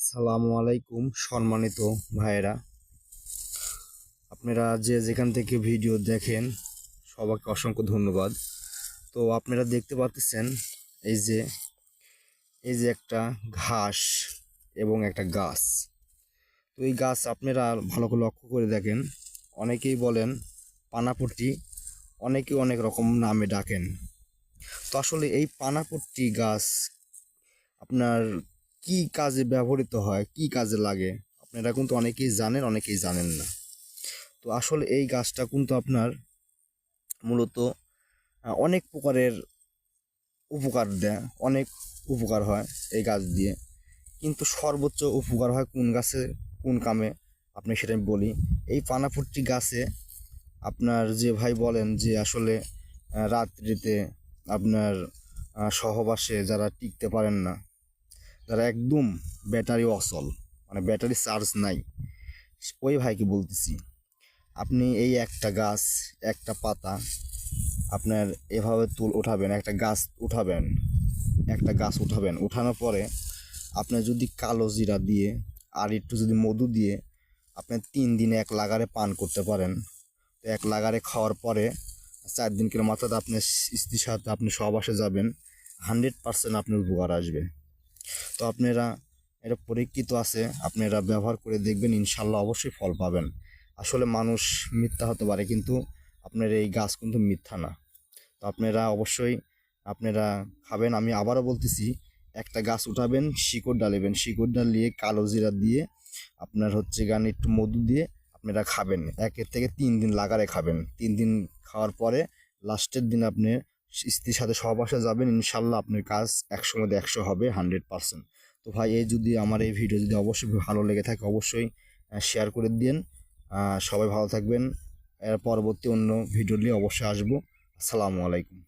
আসসালামু আলাইকুম সম্মানিত ভাইয়েরা, আপনারা যে যেখান থেকে ভিডিও দেখেন সবাইকে অসংখ্য ধন্যবাদ। তো আপনারা দেখতে পাচ্ছেন এই যে একটা ঘাস এবং একটা গাছ। তো এই গাছ আপনারা ভালো করে লক্ষ্য করে দেখেন, অনেকেই বলেন পানাপট্টি, অনেকেই অনেক রকম নামে ডাকেন। তো আসলে এই পানাপট্টি গাছ আপনার কি কাজে ব্যবহৃত হয়, কি কাজে লাগে, আপনারা কিন্তু অনেকেই জানেন, অনেকেই জানেন না। তো আসলে এই গাছটা কিন্তু আপনার মূলত অনেক প্রকারের উপকার দেয়, অনেক উপকার হয় এই গাছ দিয়ে। কিন্তু সর্বোচ্চ উপকার হয় কোন গাছে, কোন কামে, আপনি সেটা আমি বলি। এই পানাপট্টি গাছে আপনার যে ভাই বলেন যে আসলে রাত্রিতে আপনার সহবাসে যারা টিকতে পারেন না, যারা একদম ব্যাটারি অচল, মানে ব্যাটারি চার্জ নাই, ওই ভাইকে বলতেছি, আপনি এই একটা গাছ, একটা পাতা আপনার এভাবে উঠাবেন, একটা গাছ উঠাবেন, উঠানোর পরে আপনি যদি কালো জিরা দিয়ে আর একটু যদি মধু দিয়ে আপনি 3 দিন এক লাগারে পান করতে পারেন, তো এক লাগারে খাওয়ার পরে 4 দিন মাথাতে আপনি স্ত্রীর সাথে আপনি সহবাসে যাবেন, 100% আপনার উপকার আসবে। তো আপনারা এটা পরীক্ষিত আছে, আপনারা ব্যবহার করে দেখবেন, ইনশাল্লাহ অবশ্যই ফল পাবেন। আসলে মানুষ মিথ্যা হতে পারে, কিন্তু আপনার এই গাছ কিন্তু মিথ্যা না। তো আপনারা অবশ্যই আপনারা খাবেন। আমি আবারও বলতেছি, একটা গাছ উঠাবেন, শিকড় ডালিবেন, শিকড় ডালিয়ে কালো জিরা দিয়ে আপনার গান একটু মধু দিয়ে আপনারা খাবেন। 1 থেকে 3 দিন লাগারে খাবেন। 3 দিন খাওয়ার পরে লাস্টের দিন আপনি স্ত্রীর সাথে সহবাসে যাবেন, ইনশাল্লাহ আপনার কাজ 100 হবে, 100%। তো ভাই, যদি আমার এই ভিডিও যদি অবশ্যই ভালো লেগে থাকে, অবশ্যই শেয়ার করে দিন। সবাই ভালো থাকবেন। এর পরবর্তী অন্য ভিডিও নিয়ে অবশ্যই আসবো। আসসালামু আলাইকুম।